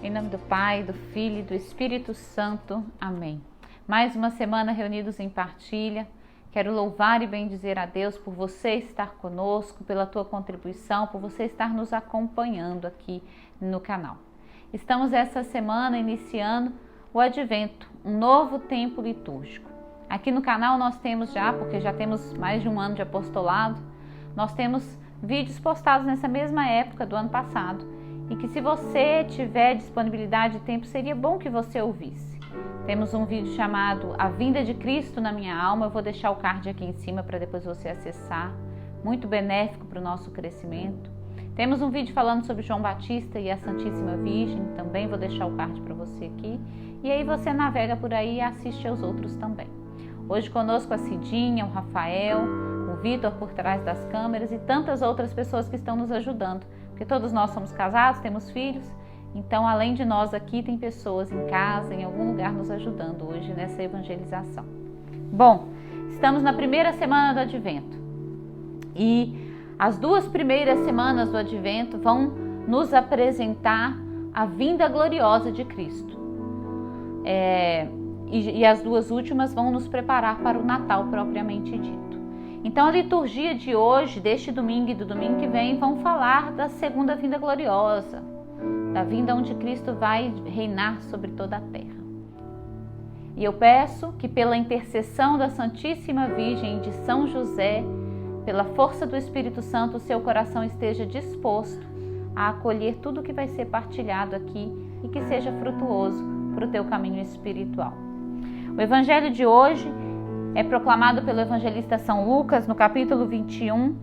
Em nome do Pai, do Filho e do Espírito Santo. Amém. Mais uma semana reunidos em partilha. Quero louvar e bendizer a Deus por você estar conosco, pela tua contribuição, por você estar nos acompanhando aqui no canal. Estamos essa semana iniciando o Advento, um novo tempo litúrgico. Aqui no canal nós temos porque já temos mais de um ano de apostolado, nós temos vídeos postados nessa mesma época do ano passado e que, se você tiver disponibilidade de tempo, seria bom que você ouvisse. Temos um vídeo chamado A Vinda de Cristo na Minha Alma, eu vou deixar o card aqui em cima para depois você acessar, muito benéfico para o nosso crescimento. Temos um vídeo falando sobre João Batista e a Santíssima Virgem, também vou deixar o card para você aqui, e aí você navega por aí e assiste aos outros também. Hoje conosco a Cidinha, o Rafael, o Vitor por trás das câmeras e tantas outras pessoas que estão nos ajudando, porque todos nós somos casados, temos filhos, então além de nós aqui tem pessoas em casa, em algum lugar nos ajudando hoje nessa evangelização. Bom, estamos na primeira semana do Advento e as duas primeiras semanas do Advento vão nos apresentar a vinda gloriosa de Cristo. E as duas últimas vão nos preparar para o Natal propriamente dito. Então a liturgia de hoje, deste domingo e do domingo que vem, vão falar da segunda vinda gloriosa, da vinda onde Cristo vai reinar sobre toda a terra. E eu peço que, pela intercessão da Santíssima Virgem e de São José, pela força do Espírito Santo, o seu coração esteja disposto a acolher tudo que vai ser partilhado aqui e que seja frutuoso para o teu caminho espiritual. O evangelho de hoje é proclamado pelo evangelista São Lucas no capítulo 21,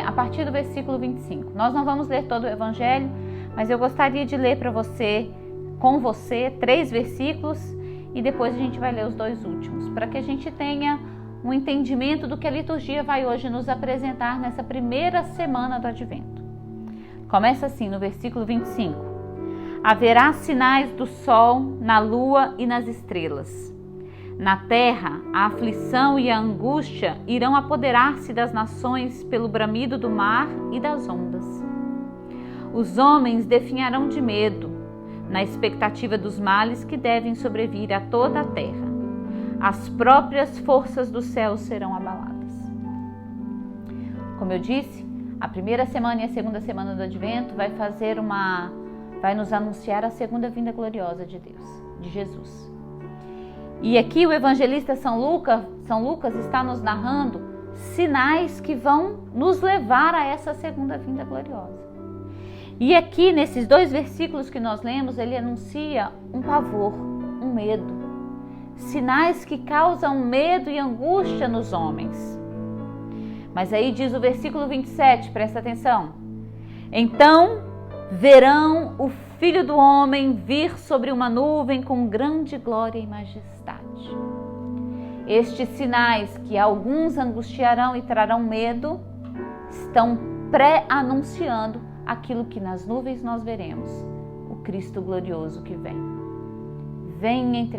a partir do versículo 25. Nós não vamos ler todo o evangelho, mas eu gostaria de ler com você, 3 versículos e depois a gente vai ler os 2 últimos, para que a gente tenha um entendimento do que a liturgia vai hoje nos apresentar nessa primeira semana do Advento. Começa assim no versículo 25. Haverá sinais do sol, na lua e nas estrelas. Na terra, a aflição e a angústia irão apoderar-se das nações pelo bramido do mar e das ondas. Os homens definharão de medo, na expectativa dos males que devem sobrevir a toda a terra. As próprias forças do céu serão abaladas. Como eu disse, a primeira semana e a segunda semana do Advento vai nos anunciar a segunda vinda gloriosa de Deus, de Jesus. E aqui o evangelista São Lucas está nos narrando sinais que vão nos levar a essa segunda vinda gloriosa. E aqui, nesses 2 versículos que nós lemos, ele anuncia um pavor, um medo. Sinais que causam medo e angústia nos homens. Mas aí diz o versículo 27, presta atenção. Então verão o Filho do Homem vir sobre uma nuvem com grande glória e majestade. Estes sinais que alguns angustiarão e trarão medo estão pré-anunciando aquilo que nas nuvens nós veremos, o Cristo glorioso que vem. Vem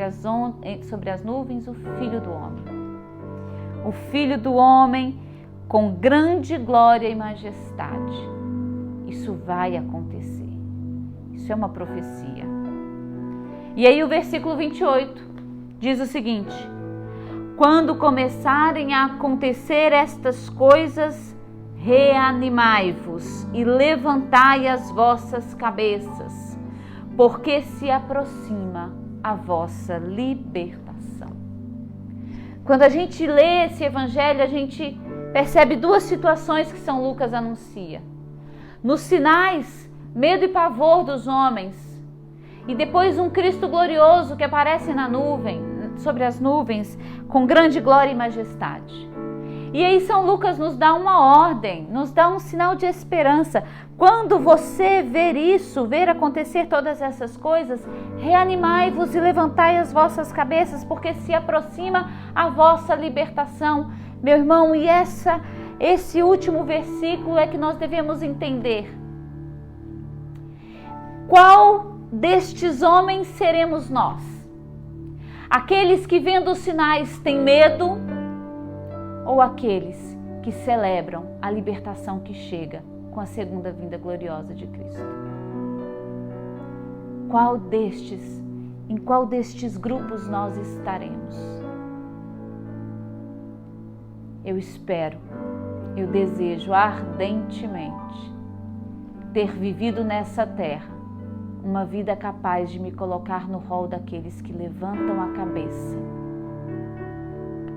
sobre as nuvens o Filho do Homem. O Filho do Homem com grande glória e majestade. Isso vai acontecer. Isso é uma profecia. E aí o versículo 28 diz o seguinte: quando começarem a acontecer estas coisas, reanimai-vos e levantai as vossas cabeças, porque se aproxima a vossa libertação. Quando a gente lê esse evangelho, a gente percebe 2 situações que São Lucas anuncia. Nos sinais, medo e pavor dos homens, e depois um Cristo glorioso que aparece na nuvem, sobre as nuvens, com grande glória e majestade. E aí São Lucas nos dá uma ordem, nos dá um sinal de esperança. Quando você ver acontecer todas essas coisas, reanimai-vos e levantai as vossas cabeças, porque se aproxima a vossa libertação. Meu irmão, e esse último versículo é que nós devemos entender. Qual destes homens seremos nós? Aqueles que, vendo os sinais, têm medo, ou aqueles que celebram a libertação que chega com a segunda vinda gloriosa de Cristo? em qual destes grupos nós estaremos. Eu espero, eu desejo ardentemente ter vivido nessa terra uma vida capaz de me colocar no rol daqueles que levantam a cabeça,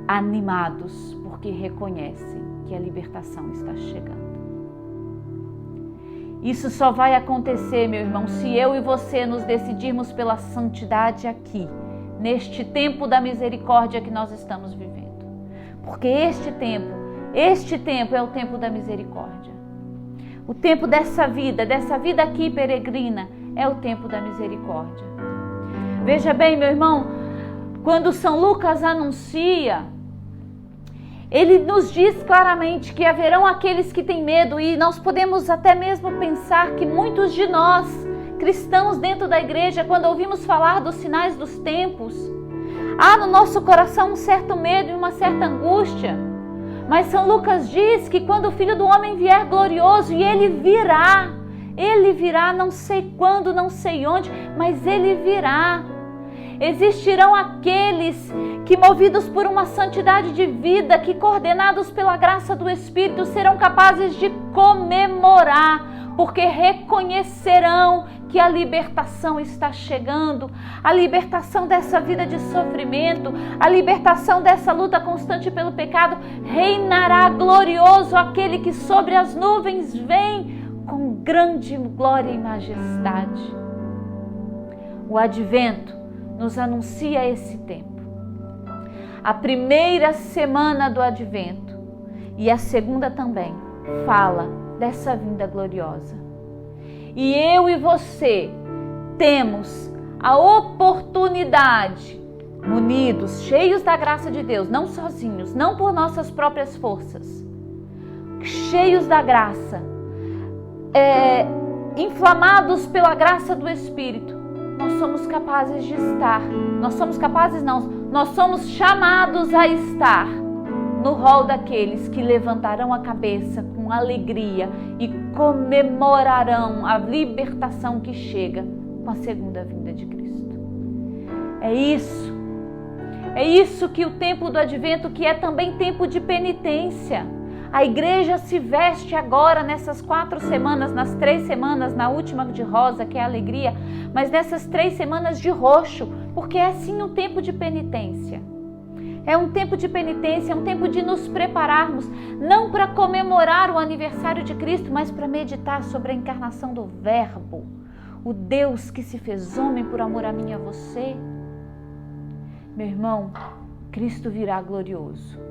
animados porque reconhecem que a libertação está chegando. Isso só vai acontecer, meu irmão, se eu e você nos decidirmos pela santidade aqui, neste tempo da misericórdia que nós estamos vivendo. Porque este tempo é o tempo da misericórdia. O tempo dessa vida aqui peregrina, é o tempo da misericórdia. Veja bem, meu irmão, quando São Lucas anuncia, ele nos diz claramente que haverão aqueles que têm medo, e nós podemos até mesmo pensar que muitos de nós, cristãos dentro da igreja, quando ouvimos falar dos sinais dos tempos, há no nosso coração um certo medo e uma certa angústia. Mas São Lucas diz que quando o Filho do Homem vier glorioso, e ele virá, não sei quando, não sei onde, mas ele virá. Existirão aqueles que, movidos por uma santidade de vida, que coordenados pela graça do Espírito, serão capazes de comemorar, porque reconhecerão que a libertação está chegando, a libertação dessa vida de sofrimento, a libertação dessa luta constante pelo pecado. Reinará glorioso aquele que sobre as nuvens vem com grande glória e majestade. O Advento nos anuncia esse tempo. A primeira semana do Advento e a segunda também fala dessa vinda gloriosa. E eu e você temos a oportunidade, munidos, cheios da graça de Deus, não sozinhos, não por nossas próprias forças, cheios da graça, inflamados pela graça do Espírito, nós somos capazes de estar, nós somos chamados a estar no rol daqueles que levantarão a cabeça com alegria e comemorarão a libertação que chega com a segunda vinda de Cristo. É isso que o tempo do Advento, que é também tempo de penitência. A igreja se veste agora nessas 4 semanas, nas 3 semanas, na última de rosa, que é a alegria, mas nessas 3 semanas de roxo, porque é sim um tempo de penitência. É um tempo de penitência, é um tempo de nos prepararmos, não para comemorar o aniversário de Cristo, mas para meditar sobre a encarnação do Verbo, o Deus que se fez homem por amor a mim e a você. Meu irmão, Cristo virá glorioso.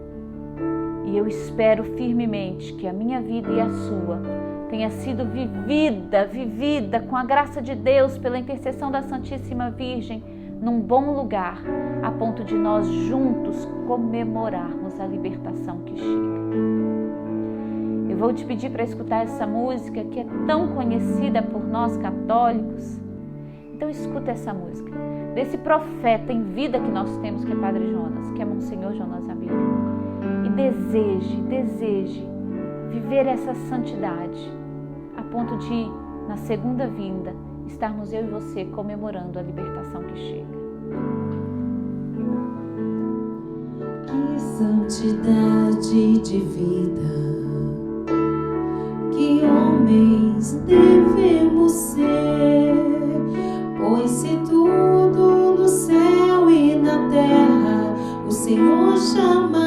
E eu espero firmemente que a minha vida e a sua tenha sido vivida com a graça de Deus, pela intercessão da Santíssima Virgem, num bom lugar, a ponto de nós juntos comemorarmos a libertação que chega. Eu vou te pedir para escutar essa música que é tão conhecida por nós católicos. Então escuta essa música, desse profeta em vida que nós temos, que é Padre Jonas, que é Monsenhor Jonas Abílio. E deseje viver essa santidade, a ponto de, na segunda vinda, estarmos eu e você comemorando a libertação que chega. Que santidade de vida, que homens devemos ser, pois se tudo no céu e na terra o Senhor chamará.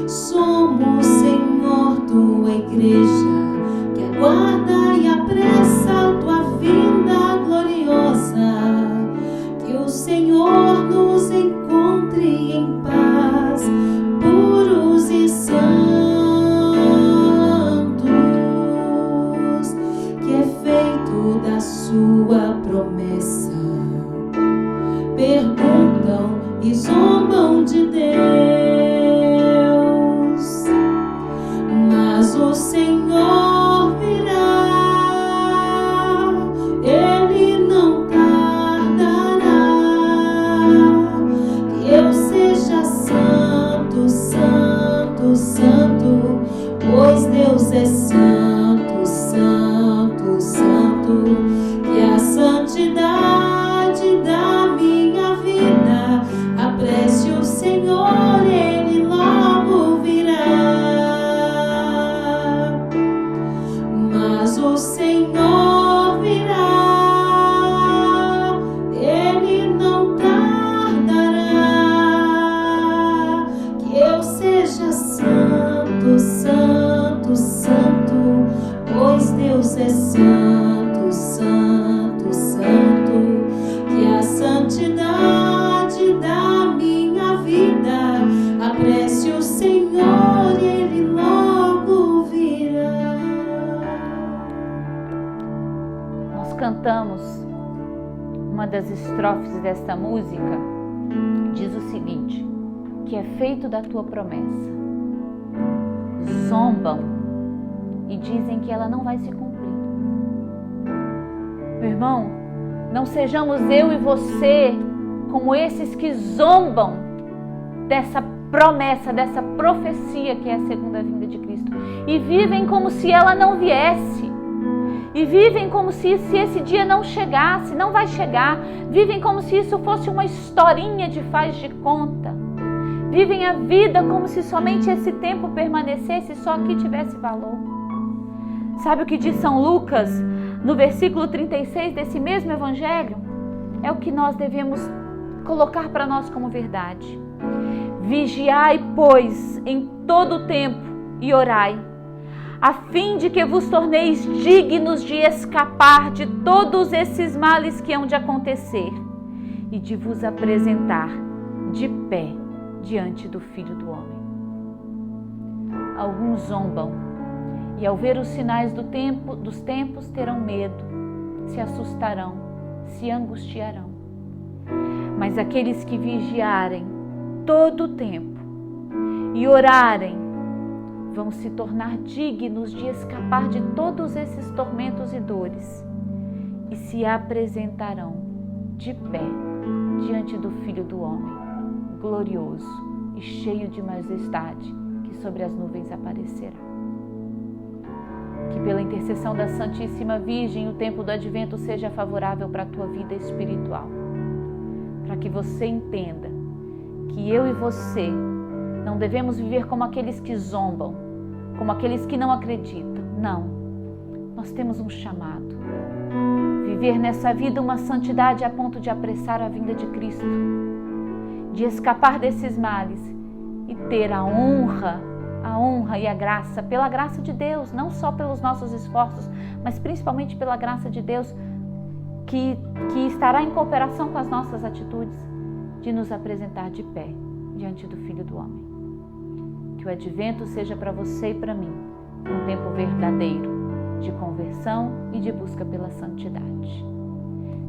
Somos, Senhor, tua igreja, que aguarda e apressa a tua vinda gloriosa. Que o Senhor nos encontre em paz, puros e santos, que é feito da sua promessa. Perguntam e zombam de Deus, mas o Senhor virá, Ele não tardará. Que eu seja santo, santo, santo, pois Deus é santo, santo. Senhor, Ele logo virá. Mas o Senhor virá, Ele não tardará. Que eu seja santo, santo, santo, pois Deus é santo, santo, santo. Que a santidade da minha vida apresse o Senhor, Ele logo virá. Nós cantamos uma das estrofes desta música, diz o seguinte: que é feito da tua promessa. Zombam e dizem que ela não vai se cumprir. Meu irmão, não sejamos eu e você como esses que zombam dessa promessa, dessa profecia que é a segunda vinda de Cristo, e vivem como se ela não viesse, e vivem como se esse dia não chegasse, não vai chegar, vivem como se isso fosse uma historinha de faz de conta, vivem a vida como se somente esse tempo permanecesse, só aqui tivesse valor. Sabe o que diz São Lucas no versículo 36 desse mesmo evangelho? É o que nós devemos colocar para nós como verdade. Vigiai, pois, em todo o tempo e orai, a fim de que vos torneis dignos de escapar de todos esses males que hão de acontecer e de vos apresentar de pé diante do Filho do Homem. Alguns zombam e ao ver os sinais dos tempos terão medo, se assustarão, se angustiarão. Mas aqueles que vigiarem todo o tempo e orarem vão se tornar dignos de escapar de todos esses tormentos e dores e se apresentarão de pé diante do Filho do Homem, glorioso e cheio de majestade, que sobre as nuvens aparecerá. Que pela intercessão da Santíssima Virgem o tempo do Advento seja favorável para a tua vida espiritual, para que você entenda que eu e você não devemos viver como aqueles que zombam, como aqueles que não acreditam. Não, nós temos um chamado, viver nessa vida uma santidade a ponto de apressar a vinda de Cristo, de escapar desses males e ter a honra e a graça, pela graça de Deus, não só pelos nossos esforços, mas principalmente pela graça de Deus, que estará em cooperação com as nossas atitudes, de nos apresentar de pé diante do Filho do Homem. Que o Advento seja para você e para mim um tempo verdadeiro de conversão e de busca pela santidade.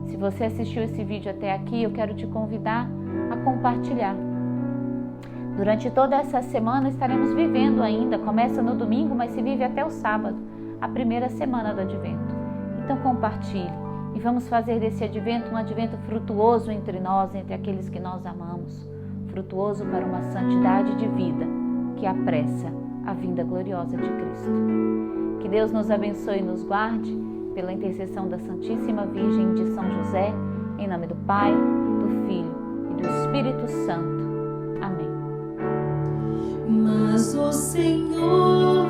Se você assistiu esse vídeo até aqui, eu quero te convidar a compartilhar. Durante toda essa semana estaremos vivendo ainda, começa no domingo, mas se vive até o sábado, a primeira semana do Advento. Então compartilhe e vamos fazer desse Advento um Advento frutuoso entre nós, entre aqueles que nós amamos, frutuoso para uma santidade de vida que apressa a vinda gloriosa de Cristo. Que Deus nos abençoe e nos guarde pela intercessão da Santíssima Virgem de São José, em nome do Pai, do Filho e do Espírito Santo. Amém. Mas o Senhor